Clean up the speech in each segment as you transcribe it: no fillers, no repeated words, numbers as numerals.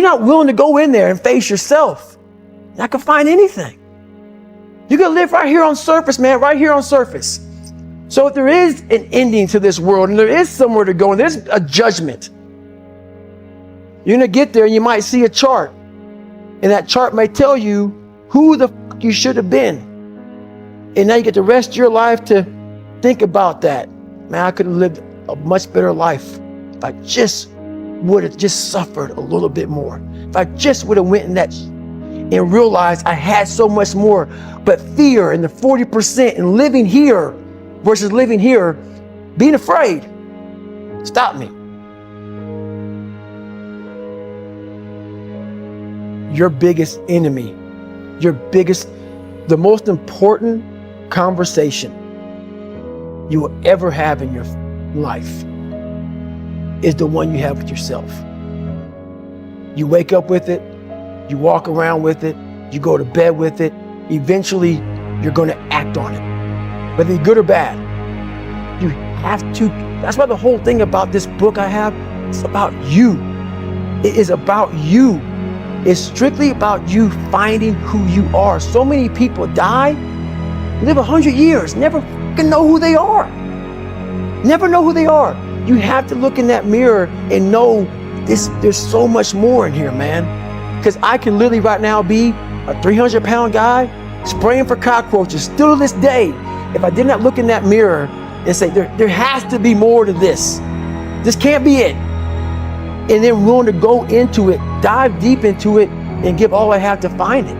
you're not willing to go in there and face yourself, you're not gonna find anything. You're gonna live right here on surface, man, right here on surface. So if there is an ending to this world and there is somewhere to go and there's a judgment, you're gonna get there and you might see a chart. And that chart may tell you who the f you should have been. And now you get the rest of your life to think about that. Man, I could have lived a much better life if I just would have just suffered a little bit more. If I just would have went in that and realized I had so much more. But fear and the 40% and living here versus living here, being afraid, stop me. Your biggest enemy, the most important conversation you will ever have in your life is the one you have with yourself. You wake up with it, you walk around with it, you go to bed with it. Eventually, you're going to act on it, whether it's good or bad. You have to. That's why the whole thing about this book I have, it's about you. It is about you. It's strictly about you finding who you are. So many people die, live 100 years, never fucking know who they are. Never know who they are. You have to look in that mirror and know there's so much more in here, man. Because I can literally right now be a 300-pound guy spraying for cockroaches still to this day if I did not look in that mirror and say, there has to be more to this. This can't be it. And then willing to go into it, dive deep into it, and give all I have to find it.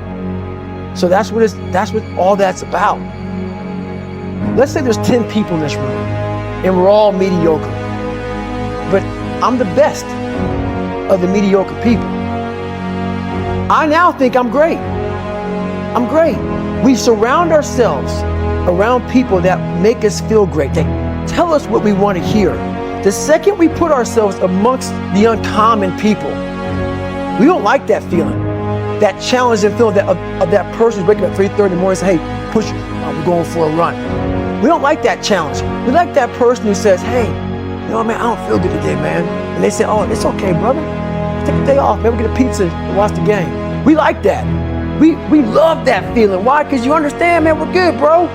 So that's what all that's about. Let's say there's 10 people in this room, and we're all mediocre. But I'm the best of the mediocre people. I now think I'm great. I'm great. We surround ourselves around people that make us feel great. They tell us what we want to hear. The second we put ourselves amongst the uncommon people, we don't like that feeling, that challenging feeling of that person who's waking up at 3:30 in the morning and say, hey, push it, we're going for a run. We don't like that challenge. We like that person who says, hey, you know what, man, I don't feel good today, man. And they say, oh, it's okay, brother. Take a day off, man, we'll get a pizza and watch the game. We like that. We love that feeling. Why? Because you understand, man, we're good, bro.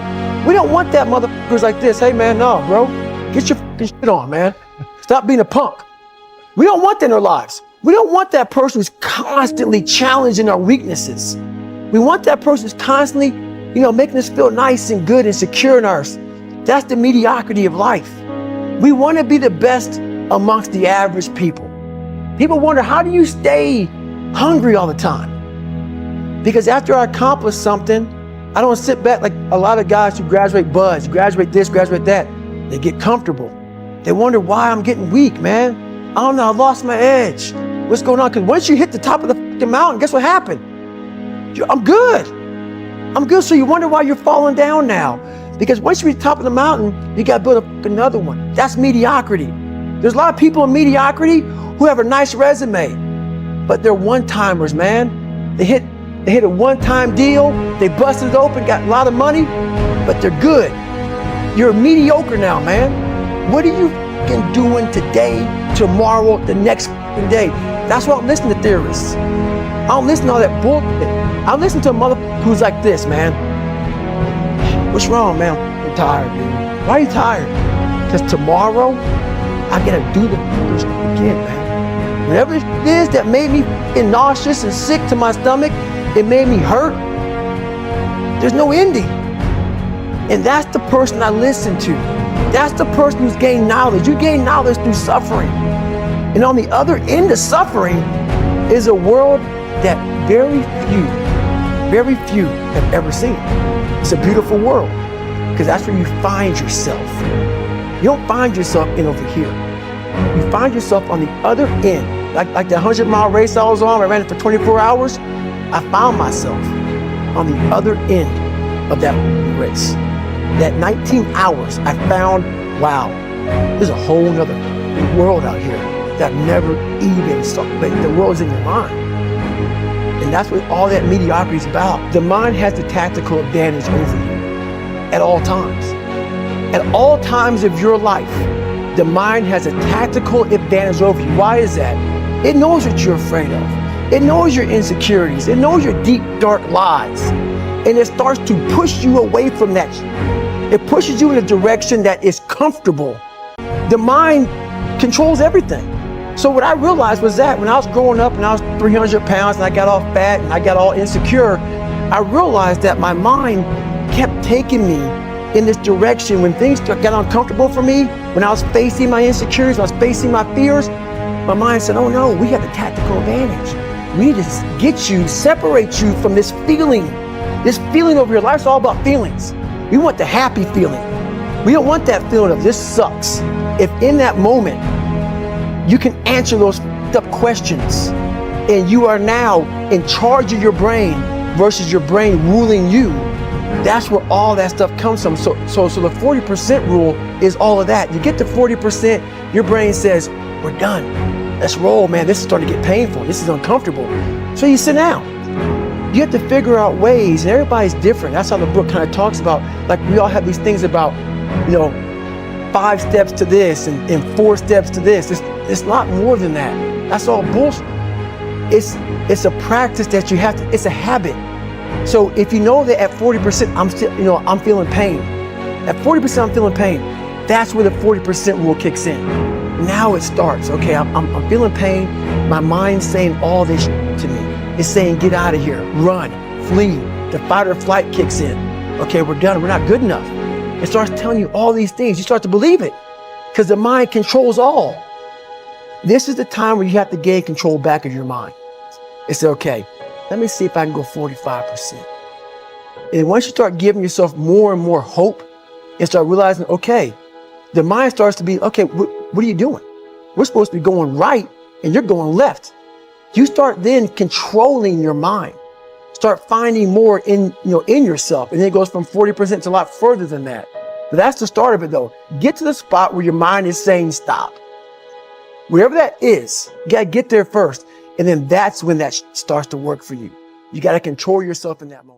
We don't want that motherfuckers like this. Hey, man, no, bro. Get your fucking shit on, man. Stop being a punk. We don't want that in our lives. We don't want that person who's constantly challenging our weaknesses. We want that person who's constantly, making us feel nice and good and secure in ours. That's the mediocrity of life. We want to be the best amongst the average people. People wonder, how do you stay hungry all the time? Because after I accomplish something, I don't sit back like a lot of guys who graduate buds, graduate this, graduate that. They get comfortable. They wonder why I'm getting weak, man. I don't know, I lost my edge. What's going on? Because once you hit the top of the fucking mountain, guess what happened? I'm good. I'm good. So you wonder why you're falling down now. Because once you reach the top of the mountain, you got to build another one. That's mediocrity. There's a lot of people in mediocrity who have a nice resume, but they're one-timers, man. They hit a one-time deal, they busted it open, got a lot of money, but they're good. You're mediocre now, man. What are you fucking doing today, tomorrow, the next fucking day? That's why I don't listen to theorists. I don't listen to all that bullshit. I listen to a motherfucker who's like this, man. What's wrong, man? I'm tired, dude. Why are you tired? Because tomorrow, I gotta do the fucking stuff again, man. Whatever it is that made me fucking nauseous and sick to my stomach, it made me hurt. There's no ending. And that's the person I listen to. That's the person who's gained knowledge. You gain knowledge through suffering. And on the other end of suffering is a world that very few have ever seen. It's a beautiful world because that's where you find yourself. You don't find yourself in over here. You find yourself on the other end. Like the 100-mile race I was on, I ran it for 24 hours. I found myself on the other end of that race. That 19 hours, I found, wow, there's a whole nother world out here that I've never even saw. But the world's in your mind. And that's what all that mediocrity is about. The mind has the tactical advantage over you at all times. At all times of your life, the mind has a tactical advantage over you. Why is that? It knows what you're afraid of. It knows your insecurities. It knows your deep, dark lies. And it starts to push you away from that. It pushes you in a direction that is comfortable. The mind controls everything. So what I realized was that when I was growing up and I was 300 pounds and I got all fat and I got all insecure, I realized that my mind kept taking me in this direction. When things got uncomfortable for me, when I was facing my insecurities, when I was facing my fears, my mind said, oh no, we have the tactical advantage. We need to get you, separate you from this feeling over your life. It's all about feelings. We want the happy feeling. We don't want that feeling of this sucks. If in that moment, you can answer those tough questions and you are now in charge of your brain versus your brain ruling you, that's where all that stuff comes from. So the 40% rule is all of that. You get to 40%, your brain says, we're done. Let's roll, man. This is starting to get painful. This is uncomfortable. So you sit down. You have to figure out ways, and everybody's different. That's how the book kind of talks about, like we all have these things about, 5 steps to this and 4 steps to this. It's not more than that. That's all bullshit. It's a practice that you have to, it's a habit. So if you know that at 40%, I'm feeling pain. At 40%, I'm feeling pain. That's where the 40% rule kicks in. Now it starts. Okay, I'm feeling pain. My mind's saying all this to me. It's saying, get out of here, run, flee. The fight or flight kicks in. Okay, we're done. We're not good enough. It starts telling you all these things. You start to believe it because the mind controls all. This is the time where you have to gain control back of your mind. It's okay. Let me see if I can go 45%. And once you start giving yourself more and more hope and start realizing, okay, the mind starts to be, okay, what are you doing? We're supposed to be going right and you're going left. You start then controlling your mind. Start finding more in yourself. And then it goes from 40% to a lot further than that. But that's the start of it though. Get to the spot where your mind is saying stop. Wherever that is, you gotta get there first. And then that's when that starts to work for you. You gotta control yourself in that moment.